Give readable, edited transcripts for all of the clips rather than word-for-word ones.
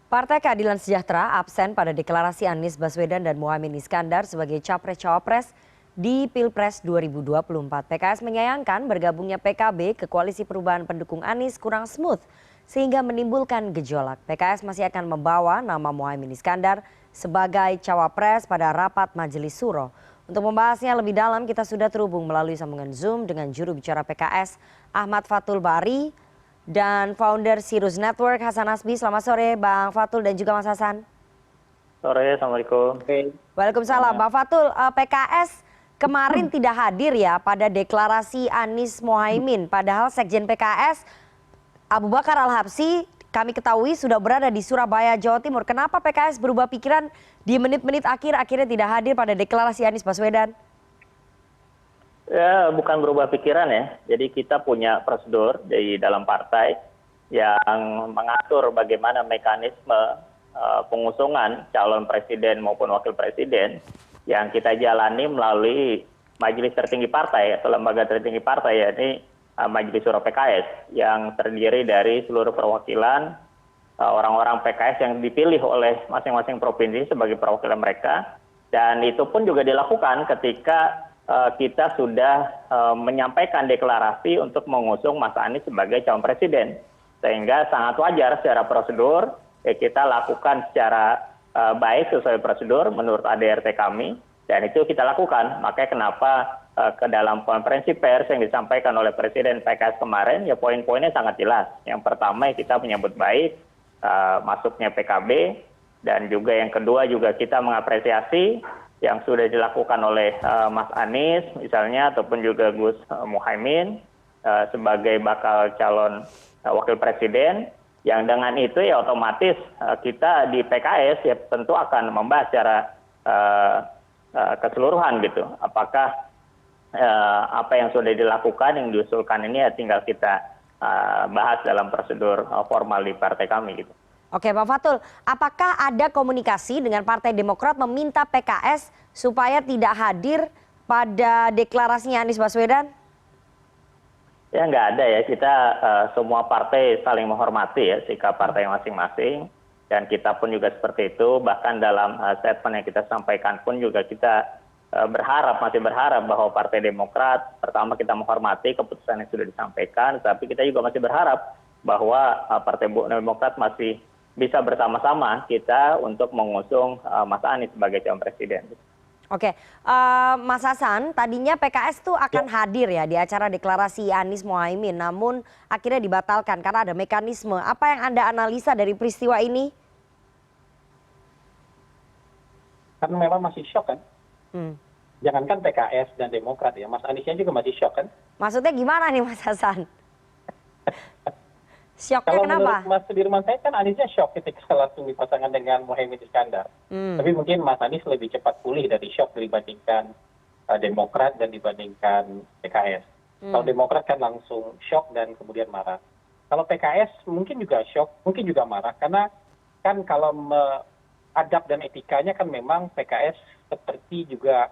Partai Keadilan Sejahtera absen pada deklarasi Anies Baswedan dan Muhaimin Iskandar sebagai capres-cawapres di Pilpres 2024. PKS menyayangkan bergabungnya PKB ke koalisi perubahan pendukung Anies kurang smooth sehingga menimbulkan gejolak. PKS masih akan membawa nama Muhaimin Iskandar sebagai cawapres pada rapat Majelis Suro. Untuk membahasnya lebih dalam kita sudah terhubung melalui sambungan Zoom dengan juru bicara PKS Ahmad Fathul Bari dan founder Sirus Network Hasan Hasbi. Selamat sore Bang Fatul dan juga Mas Hasan. Sore, Assalamualaikum. Waalaikumsalam. Bang Fatul, PKS kemarin tidak hadir ya pada deklarasi Anies Muhaimin. Padahal Sekjen PKS Abu Bakar Al-Habsyi kami ketahui sudah berada di Surabaya, Jawa Timur. Kenapa PKS berubah pikiran di menit-menit akhir akhirnya tidak hadir pada deklarasi Anies Baswedan? Ya, bukan berubah pikiran ya. Jadi kita punya prosedur di dalam partai yang mengatur bagaimana mekanisme pengusungan calon presiden maupun wakil presiden yang kita jalani melalui majelis tertinggi partai atau lembaga tertinggi partai, yakni Majelis Suro PKS yang terdiri dari seluruh perwakilan orang-orang PKS yang dipilih oleh masing-masing provinsi sebagai perwakilan mereka. Dan itu pun juga dilakukan ketika kita sudah menyampaikan deklarasi untuk mengusung Mas Anies sebagai calon presiden. Sehingga sangat wajar secara prosedur kita lakukan secara baik sesuai prosedur menurut ADRT kami. Dan itu kita lakukan. Makanya kenapa ke dalam konferensi pers yang disampaikan oleh Presiden PKS kemarin, ya poin-poinnya sangat jelas. Yang pertama kita menyambut baik masuknya PKB. Dan juga yang kedua juga kita mengapresiasi yang sudah dilakukan oleh Mas Anies misalnya ataupun juga Gus Muhaimin sebagai bakal calon wakil presiden, yang dengan itu ya otomatis kita di PKS ya tentu akan membahas secara keseluruhan gitu. Apakah apa yang sudah dilakukan yang diusulkan ini ya tinggal kita bahas dalam prosedur formal di partai kami gitu. Oke Pak Fatul, apakah ada komunikasi dengan Partai Demokrat meminta PKS supaya tidak hadir pada deklarasinya Anies Baswedan? Ya nggak ada ya, kita semua partai saling menghormati ya sikap partai masing-masing. Dan kita pun juga seperti itu, bahkan dalam statement yang kita sampaikan pun juga kita masih berharap bahwa Partai Demokrat, pertama kita menghormati keputusan yang sudah disampaikan, tapi kita juga masih berharap bahwa Partai Demokrat masih bisa bersama-sama kita untuk mengusung Mas Anies sebagai calon presiden. Oke, Mas Hasan, tadinya PKS tuh akan hadir ya di acara deklarasi Anies Muhaimin, namun akhirnya dibatalkan karena ada mekanisme. Apa yang Anda analisa dari peristiwa ini? Karena memang masih shock kan. Jangankan PKS dan Demokrat ya, Mas Aniesnya juga masih shock kan. Maksudnya gimana nih Mas Hasan? Shocknya kalau kenapa? Menurut Mas Sudirman saya kan Aniesnya shock ketika langsung dipasangkan dengan Muhaimin Iskandar. Tapi mungkin Mas Anies lebih cepat pulih dari shock dibandingkan Demokrat dan dibandingkan PKS. Kalau Demokrat kan langsung shock dan kemudian marah. Kalau PKS mungkin juga shock, mungkin juga marah. Karena kan kalau adab dan etikanya kan memang PKS seperti juga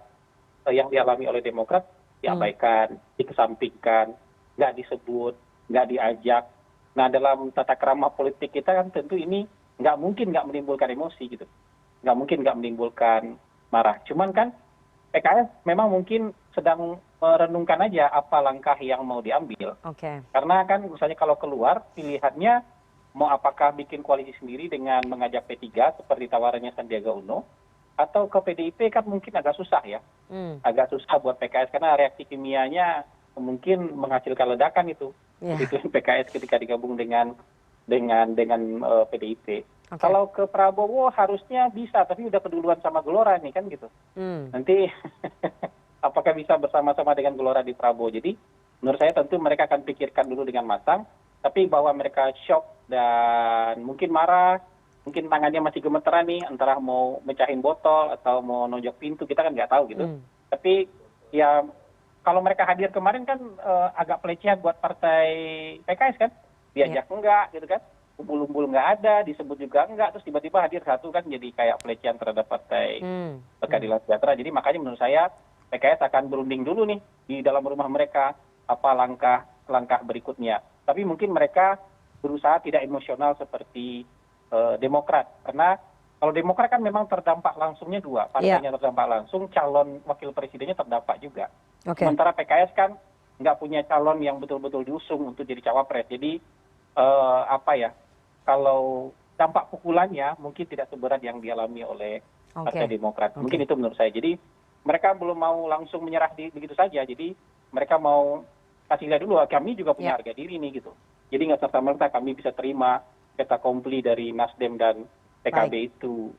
yang dialami oleh Demokrat diabaikan, dikesampingkan, nggak disebut, nggak diajak. Nah dalam tata krama politik kita kan tentu ini nggak mungkin nggak menimbulkan emosi gitu, nggak mungkin nggak menimbulkan marah. Cuman kan PKS memang mungkin sedang merenungkan aja apa langkah yang mau diambil. Karena kan misalnya kalau keluar pilihannya mau apakah bikin koalisi sendiri dengan mengajak P3 seperti tawarannya Sandiaga Uno, atau ke PDIP kan mungkin agak susah ya, agak susah buat PKS karena reaksi kimianya mungkin menghasilkan ledakan itu. Itu PKS ketika digabung dengan PDIP. Kalau ke Prabowo harusnya bisa, tapi udah keduluan sama Gelora nih kan gitu. Nanti apakah bisa bersama-sama dengan Gelora di Prabowo? Jadi menurut saya tentu mereka akan pikirkan dulu dengan matang. Tapi bahwa mereka shock dan mungkin marah, mungkin tangannya masih gemeteran nih, antara mau mecahin botol atau mau nonjok pintu, kita kan nggak tahu gitu. Tapi ya kalau mereka hadir kemarin kan agak pelecehan buat partai PKS kan, diajak enggak gitu kan, umbul-umbul nggak ada, disebut juga enggak, terus tiba-tiba hadir satu kan jadi kayak pelecehan terhadap partai Keadilan Sejahtera. Jadi makanya menurut saya PKS akan berunding dulu nih di dalam rumah mereka apa langkah berikutnya. Tapi mungkin mereka berusaha tidak emosional seperti Demokrat. Karena kalau Demokrat kan memang terdampak langsungnya dua, partainya terdampak langsung, calon wakil presidennya terdampak juga. Sementara PKS kan nggak punya calon yang betul-betul diusung untuk jadi cawapres. Jadi kalau dampak pukulannya mungkin tidak seberat yang dialami oleh Partai Demokrat. Mungkin itu menurut saya. Jadi mereka belum mau langsung menyerah begitu saja. Jadi mereka mau kasih lihat dulu, kami juga punya harga diri nih gitu. Jadi nggak serta-merta kami bisa terima fait accompli dari Nasdem dan PKB itu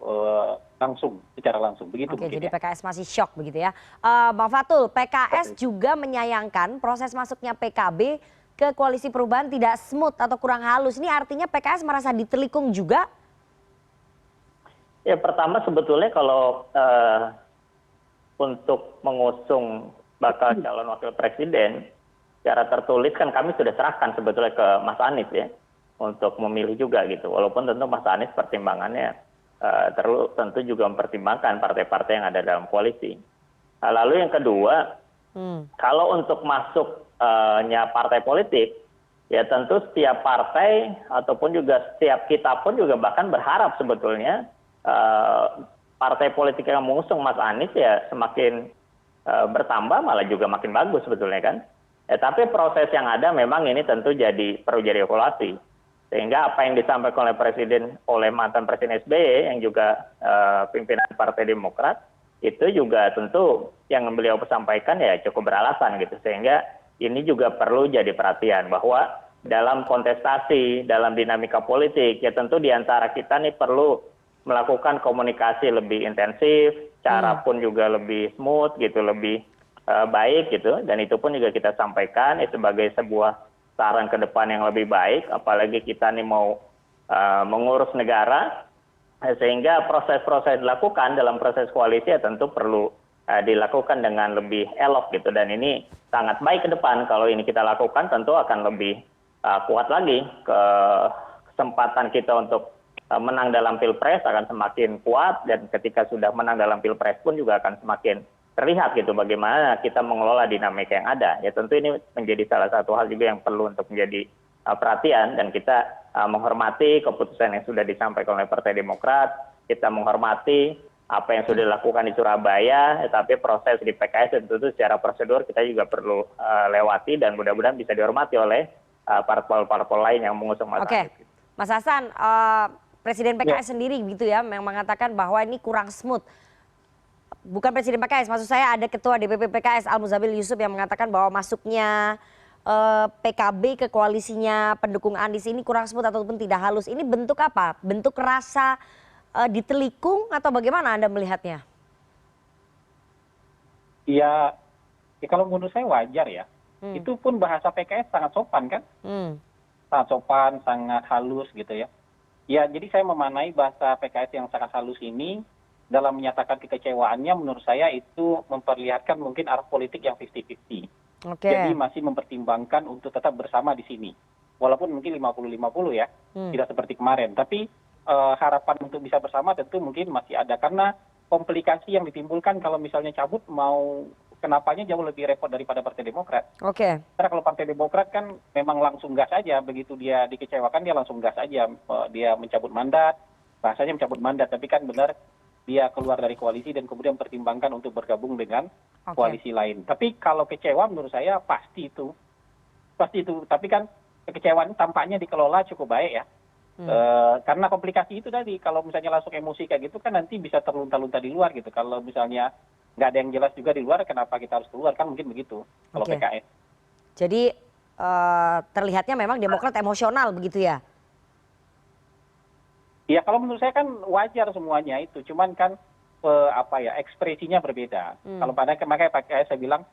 secara langsung. Begitu mungkin. Jadi PKS masih shock begitu ya. Bang Fatul, PKS juga menyayangkan proses masuknya PKB ke koalisi perubahan tidak smooth atau kurang halus. Ini artinya PKS merasa ditelikung juga? Ya pertama sebetulnya kalau untuk mengusung bakal calon wakil presiden, secara tertulis kan kami sudah serahkan sebetulnya ke Mas Anies ya, untuk memilih juga gitu. Walaupun tentu Mas Anies pertimbangannya tentu juga mempertimbangkan partai-partai yang ada dalam koalisi. Lalu yang kedua, kalau untuk masuknya partai politik, ya tentu setiap partai ataupun juga setiap kita pun juga bahkan berharap sebetulnya partai politik yang mengusung Mas Anies ya semakin bertambah, malah juga makin bagus sebetulnya kan. Tapi proses yang ada memang ini tentu perlu jadi evaluasi. Sehingga apa yang disampaikan oleh mantan Presiden SBY yang juga pimpinan Partai Demokrat, itu juga tentu yang beliau sampaikan ya cukup beralasan gitu. Sehingga ini juga perlu jadi perhatian bahwa dalam kontestasi, dalam dinamika politik, ya tentu diantara kita nih perlu melakukan komunikasi lebih intensif, cara pun juga lebih smooth gitu, lebih baik gitu. Dan itu pun juga kita sampaikan sebagai sebuah saran ke depan yang lebih baik, apalagi kita nih mau mengurus negara, sehingga proses-proses dilakukan dalam proses koalisi ya tentu perlu dilakukan dengan lebih elok gitu. Dan ini sangat baik ke depan, kalau ini kita lakukan tentu akan lebih kuat lagi, kesempatan kita untuk menang dalam pilpres akan semakin kuat, dan ketika sudah menang dalam pilpres pun juga akan semakin terlihat gitu bagaimana kita mengelola dinamika yang ada. Ya tentu ini menjadi salah satu hal juga yang perlu untuk menjadi perhatian, dan kita menghormati keputusan yang sudah disampaikan oleh Partai Demokrat, kita menghormati apa yang sudah dilakukan di Surabaya, tapi proses di PKS tentu secara prosedur kita juga perlu lewati, dan mudah-mudahan bisa dihormati oleh parpol-parpol lain yang mengusung Mas Anies. Mas Hasan, Presiden PKS sendiri gitu ya yang mengatakan bahwa ini kurang smooth. Bukan Presiden PKS, maksud saya ada Ketua DPP PKS Al Muzamil Yusuf yang mengatakan bahwa masuknya PKB ke koalisinya pendukung Anies ini kurang smooth ataupun tidak halus. Ini bentuk apa? Bentuk rasa ditelikung atau bagaimana Anda melihatnya? Ya kalau menurut saya wajar ya. Itu pun bahasa PKS sangat sopan kan? Sangat sopan, sangat halus gitu ya. Ya jadi saya memaknai bahasa PKS yang sangat halus ini dalam menyatakan kekecewaannya, menurut saya itu memperlihatkan mungkin arah politik yang 50-50. Jadi masih mempertimbangkan untuk tetap bersama di sini. Walaupun mungkin 50-50 ya, tidak seperti kemarin. Tapi harapan untuk bisa bersama tentu mungkin masih ada. Karena komplikasi yang ditimbulkan kalau misalnya cabut mau kenapanya jauh lebih repot daripada Partai Demokrat. Karena kalau Partai Demokrat kan memang langsung gas aja, begitu dia dikecewakan dia langsung gas aja. Dia mencabut mandat, bahasanya mencabut mandat, tapi kan benar dia keluar dari koalisi dan kemudian mempertimbangkan untuk bergabung dengan koalisi lain. Tapi kalau kecewa menurut saya pasti itu. Tapi kan kekecewaan tampaknya dikelola cukup baik ya. Karena komplikasi itu tadi, kalau misalnya langsung emosi kayak gitu kan nanti bisa terlunta-lunta di luar gitu. Kalau misalnya nggak ada yang jelas juga di luar, kenapa kita harus keluar, kan mungkin begitu kalau PKS. Jadi terlihatnya memang Demokrat emosional begitu ya? Ya kalau menurut saya kan wajar semuanya itu, cuman kan ekspresinya berbeda. Kalau makanya PKS saya bilang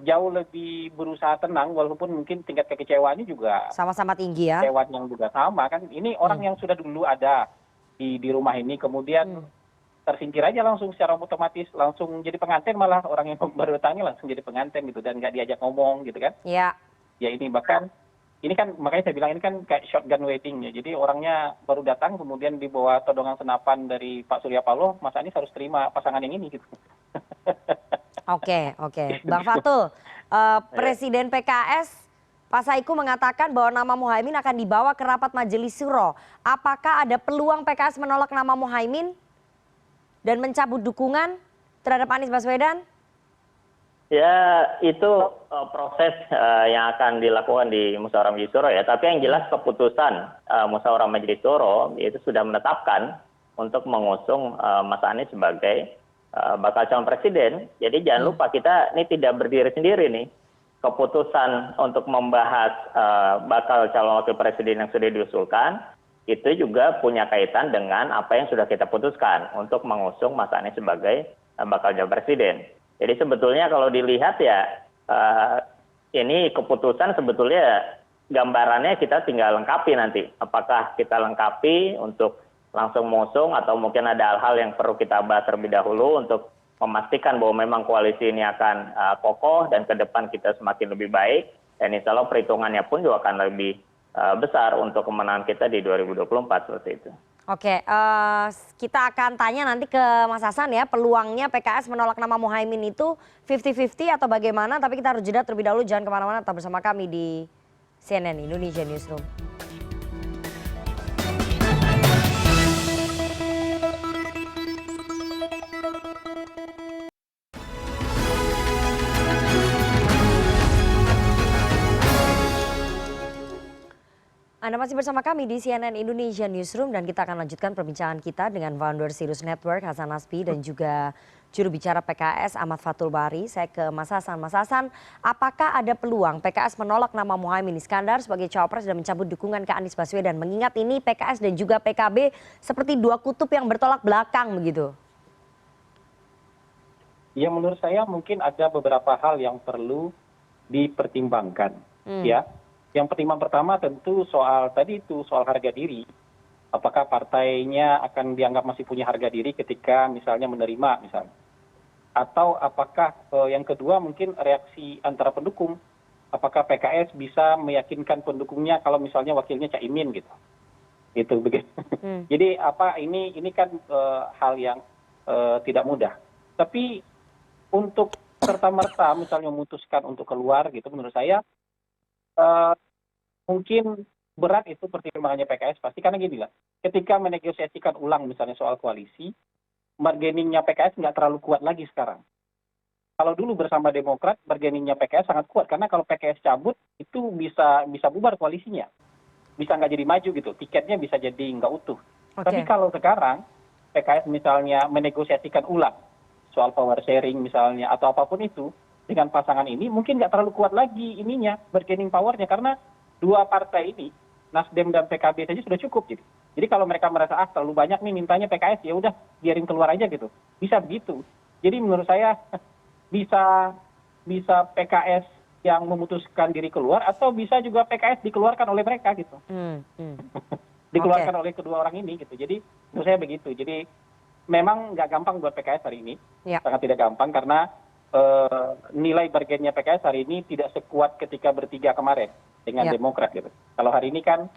jauh lebih berusaha tenang, walaupun mungkin tingkat kekecewaannya juga sama-sama tinggi ya. Kekecewaan yang juga sama kan. Ini orang yang sudah dulu ada di rumah ini, kemudian tersingkir aja langsung secara otomatis, langsung jadi pengantin, malah orang yang baru datangnya langsung jadi pengantin gitu, dan nggak diajak ngomong gitu kan. Ya ini bahkan ini kan makanya saya bilang ini kan kayak shotgun wedding ya. Jadi orangnya baru datang kemudian dibawa todongan senapan dari Pak Surya Paloh, Mas Anies harus terima pasangan yang ini gitu. Oke. Bang Fatul, Presiden PKS Pak Saiku mengatakan bahwa nama Muhaimin akan dibawa ke rapat Majelis Syuro. Apakah ada peluang PKS menolak nama Muhaimin dan mencabut dukungan terhadap Anies Baswedan? Ya, itu proses yang akan dilakukan di Musyawarah Majelis Syuro ya. Tapi yang jelas keputusan Musyawarah Majelis Syuro itu sudah menetapkan untuk mengusung Mas Anies sebagai bakal calon presiden. Jadi jangan lupa kita ini tidak berdiri sendiri nih. Keputusan untuk membahas bakal calon wakil presiden yang sudah diusulkan itu juga punya kaitan dengan apa yang sudah kita putuskan untuk mengusung Mas Anies sebagai bakal calon presiden. Jadi sebetulnya kalau dilihat ya ini keputusan sebetulnya gambarannya kita tinggal lengkapi nanti. Apakah kita lengkapi untuk langsung mengusung atau mungkin ada hal-hal yang perlu kita bahas terlebih dahulu untuk memastikan bahwa memang koalisi ini akan kokoh dan ke depan kita semakin lebih baik. Dan insya Allah perhitungannya pun juga akan lebih besar untuk kemenangan kita di 2024 seperti itu. Oke, kita akan tanya nanti ke Mas Hasan ya, peluangnya PKS menolak nama Muhaimin itu 50-50 atau bagaimana, tapi kita harus jeda terlebih dahulu, jangan kemana-mana, tetap bersama kami di CNN Indonesia Newsroom. Anda masih bersama kami di CNN Indonesia Newsroom dan kita akan lanjutkan perbincangan kita dengan founder Sirus Network Hasan Nasbi dan juga juru bicara PKS Ahmad Fathul Bari. Saya ke Mas Hasan. Mas Hasan, apakah ada peluang PKS menolak nama Muhaimin Iskandar sebagai cawapres dan mencabut dukungan ke Anies Baswedan? Mengingat ini PKS dan juga PKB seperti dua kutub yang bertolak belakang begitu. Ya menurut saya mungkin ada beberapa hal yang perlu dipertimbangkan. Ya. Yang pertama tentu soal tadi itu soal harga diri. Apakah partainya akan dianggap masih punya harga diri ketika misalnya menerima misalnya. Atau apakah yang kedua mungkin reaksi antara pendukung. Apakah PKS bisa meyakinkan pendukungnya kalau misalnya wakilnya Caimin gitu. Itu begitu. Jadi ini kan hal yang tidak mudah. Tapi untuk serta-merta misalnya memutuskan untuk keluar gitu menurut saya mungkin berat itu pertimbangannya PKS pasti karena gini lah, ketika menegosiasikan ulang misalnya soal koalisi, bargainingnya PKS nggak terlalu kuat lagi sekarang. Kalau dulu bersama Demokrat, bargainingnya PKS sangat kuat karena kalau PKS cabut itu bisa bubar koalisinya, bisa nggak jadi maju gitu, tiketnya bisa jadi nggak utuh. Tapi kalau sekarang PKS misalnya menegosiasikan ulang soal power sharing misalnya atau apapun itu dengan pasangan ini mungkin nggak terlalu kuat lagi ininya bargaining powernya karena dua partai ini, Nasdem dan PKB saja sudah cukup gitu. Jadi kalau mereka merasa terlalu banyak nih mintanya PKS ya udah biarin keluar aja gitu. Bisa begitu. Jadi menurut saya bisa PKS yang memutuskan diri keluar atau bisa juga PKS dikeluarkan oleh mereka gitu. Dikeluarkan oleh kedua orang ini gitu. Jadi menurut saya begitu. Jadi memang nggak gampang buat PKS hari ini. Sangat tidak gampang karena nilai bargainnya PKS hari ini tidak sekuat ketika bertiga kemarin dengan Demokrat gitu. Kalau hari ini kan,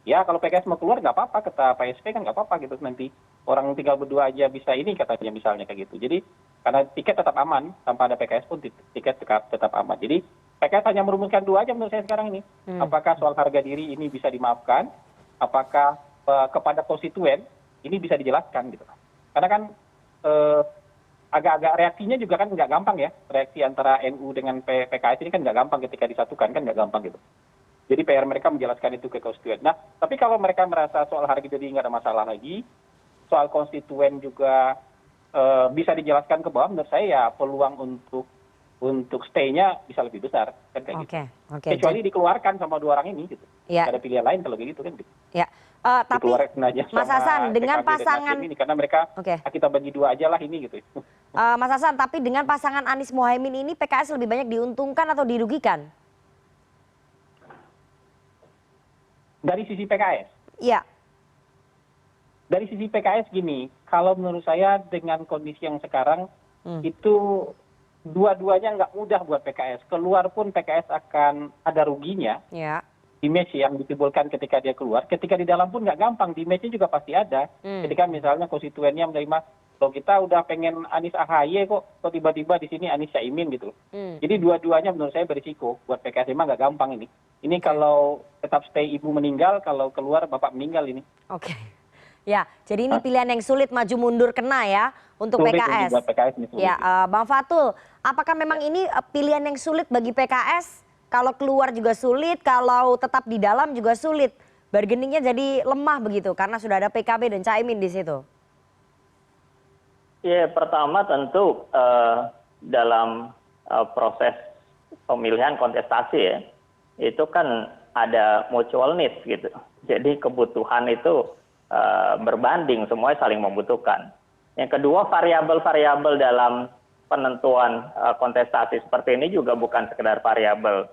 ya kalau PKS mau keluar nggak apa-apa, kata Pak SP kan nggak apa-apa gitu. Nanti orang tinggal berdua aja bisa ini katanya misalnya kayak gitu. Jadi karena tiket tetap aman, tanpa ada PKS pun tiket tetap aman. Jadi PKS hanya merumuskan dua aja menurut saya sekarang ini. Apakah soal harga diri ini bisa dimaafkan, apakah kepada konstituen ini bisa dijelaskan gitu. Karena kan agak-agak reaksinya juga kan nggak gampang ya, reaksi antara NU dengan PKS ini kan nggak gampang ketika disatukan kan nggak gampang gitu. Jadi PR mereka menjelaskan itu ke konstituen. Nah, tapi kalau mereka merasa soal harga diri nggak ada masalah lagi, soal konstituen juga bisa dijelaskan ke bawah, menurut saya ya peluang untuk stay-nya bisa lebih besar kan kayak gitu. Kecuali dikeluarkan sama dua orang ini gitu. Nggak ada pilihan lain kalau gitu kan gitu. Tapi Mas Hasan dengan pasangan ini karena mereka kita bagi dua aja lah ini gitu. Mas Hasan, tapi dengan pasangan Anies Muhaimin ini PKS lebih banyak diuntungkan atau dirugikan? Dari sisi PKS? Iya. Dari sisi PKS gini, kalau menurut saya dengan kondisi yang sekarang itu dua-duanya nggak mudah buat PKS. Keluar pun PKS akan ada ruginya. Image yang ditimbulkan ketika dia keluar. Ketika di dalam pun nggak gampang, image-nya juga pasti ada. Ketika misalnya konstituennya menerima Loh kita udah pengen Anies AHY kok tiba-tiba di sini Anies Caimin gitu. Jadi dua-duanya menurut saya berisiko buat PKS, emang nggak gampang ini. Ini kalau tetap stay ibu meninggal, kalau keluar bapak meninggal ini. Oke. Ya, jadi ini pilihan yang sulit maju mundur kena ya untuk Sulit ini PKS. buat PKS ini sulit. Ya, Bang Fatul, apakah memang ini pilihan yang sulit bagi PKS? Kalau keluar juga sulit, kalau tetap di dalam juga sulit. Bargainingnya jadi lemah begitu karena sudah ada PKB dan Caimin di situ. Ya, pertama tentu dalam proses pemilihan kontestasi ya, itu kan ada mutual needs gitu. Jadi kebutuhan itu berbanding, semuanya saling membutuhkan. Yang kedua, variabel-variabel dalam penentuan kontestasi seperti ini juga bukan sekedar variabel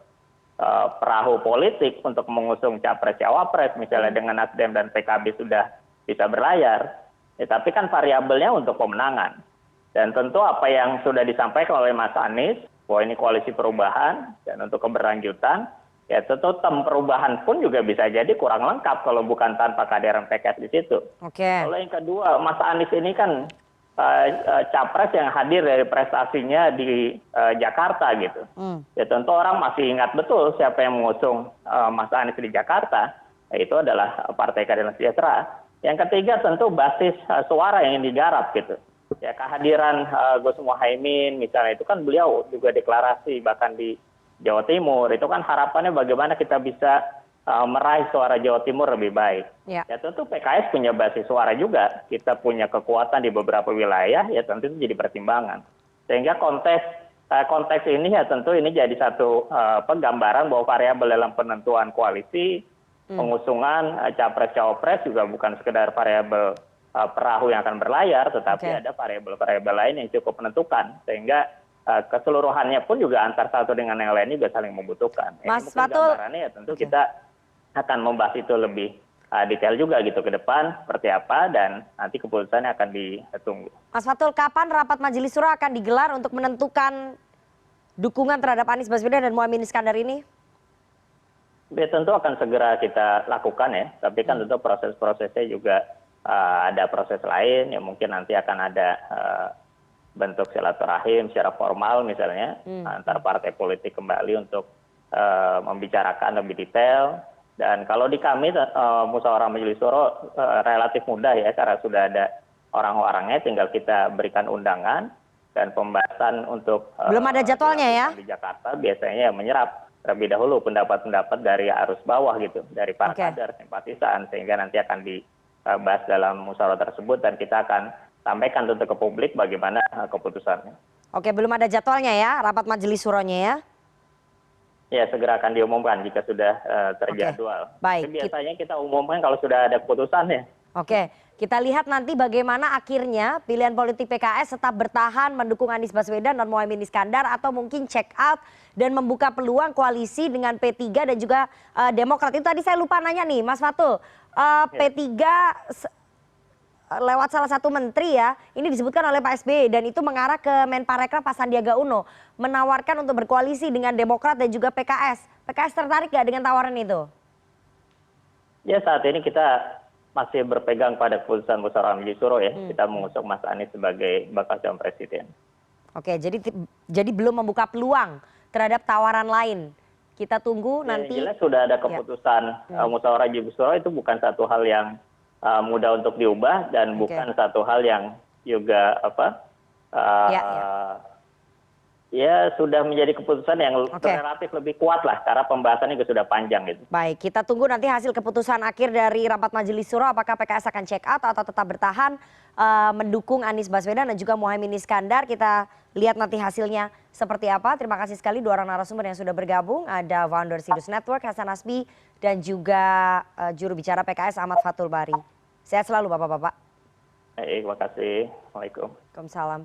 perahu politik untuk mengusung capres cawapres, misalnya dengan Nasdem dan PKB sudah bisa berlayar, tapi kan variabelnya untuk pemenangan. Dan tentu apa yang sudah disampaikan oleh Mas Anies, bahwa ini koalisi perubahan dan untuk keberlanjutan, ya tentu tem perubahan pun juga bisa jadi kurang lengkap kalau bukan tanpa kehadiran PKS di situ. Oke. Kalau yang kedua, Mas Anies ini kan capres yang hadir dari prestasinya di Jakarta gitu. Ya tentu orang masih ingat betul siapa yang mengusung Mas Anies di Jakarta, itu adalah Partai Keadilan Sejahtera. Yang ketiga tentu basis suara yang ingin digarap gitu. Ya kehadiran Gus Muhaimin misalnya, itu kan beliau juga deklarasi bahkan di Jawa Timur, itu kan harapannya bagaimana kita bisa meraih suara Jawa Timur lebih baik. Ya tentu PKS punya basis suara juga, kita punya kekuatan di beberapa wilayah, ya tentu itu jadi pertimbangan. Sehingga konteks ini ya tentu ini jadi satu gambaran bahwa variabel dalam penentuan koalisi, pengusungan capres-cawapres juga bukan sekedar variabel perahu yang akan berlayar, tetapi ada variabel-variabel lain yang cukup menentukan. Sehingga keseluruhannya pun juga antar satu dengan yang lain juga saling membutuhkan. Mas Mungkin Fatul, gambarannya ya tentu kita akan membahas itu lebih detail juga gitu ke depan seperti apa, dan nanti keputusannya akan ditunggu. Mas Fatul, kapan rapat Majelis Syuro akan digelar untuk menentukan dukungan terhadap Anies Baswedan dan Muhaimin Iskandar ini? Ya, tentu akan segera kita lakukan ya, tapi kan tentu proses-prosesnya juga ada proses lain, ya mungkin nanti akan ada bentuk silaturahim secara formal misalnya antar partai politik kembali untuk membicarakan lebih detail. Dan kalau di kami musyawarah Majelis Syuro relatif mudah ya, karena sudah ada orang-orangnya, tinggal kita berikan undangan dan pembahasan untuk belum ada jadwalnya ya di Jakarta biasanya menyerap terlebih dahulu pendapat-pendapat dari arus bawah gitu, dari para kader simpatisan, sehingga nanti akan dibahas dalam musyawarah tersebut dan kita akan sampaikan tentu ke publik bagaimana keputusannya. Oke, belum ada jadwalnya ya rapat Majelis Syuronya ya? Ya, segera akan diumumkan jika sudah terjadwal. Baik. Biasanya kita umumkan kalau sudah ada keputusannya. Oke, kita lihat nanti bagaimana akhirnya pilihan politik PKS tetap bertahan mendukung Anies Baswedan dan Muhaimin Iskandar atau mungkin check out dan membuka peluang koalisi dengan P3 dan juga Demokrat. Itu tadi saya lupa nanya nih Mas Fatul, P3 lewat salah satu menteri ya, ini disebutkan oleh Pak SBY dan itu mengarah ke Menparekraf Pak Sandiaga Uno, menawarkan untuk berkoalisi dengan Demokrat dan juga PKS. PKS tertarik nggak dengan tawaran itu? Ya, saat ini kita masih berpegang pada keputusan musyawarah Majelis Syuro ya, kita mengusung Mas Anies sebagai bakal calon presiden. Oke, jadi belum membuka peluang terhadap tawaran lain. Kita tunggu nanti. Jelas sudah ada keputusan musyawarah Majelis Syuro, itu bukan satu hal yang mudah untuk diubah dan bukan satu hal yang juga ya sudah menjadi keputusan yang relatif lebih kuat lah, karena pembahasannya juga sudah panjang gitu. Baik, kita tunggu nanti hasil keputusan akhir dari rapat Majelis Syuro, apakah PKS akan check out atau tetap bertahan mendukung Anies Baswedan dan juga Muhaimin Iskandar. Kita lihat nanti hasilnya seperti apa. Terima kasih sekali dua orang narasumber yang sudah bergabung. Ada founder Sirus Network Hasan Nasbi dan juga juru bicara PKS Ahmad Fathul Bari. Sehat selalu Bapak-bapak. Baik, terima kasih. Waalaikumsalam. Waalaikumsalam.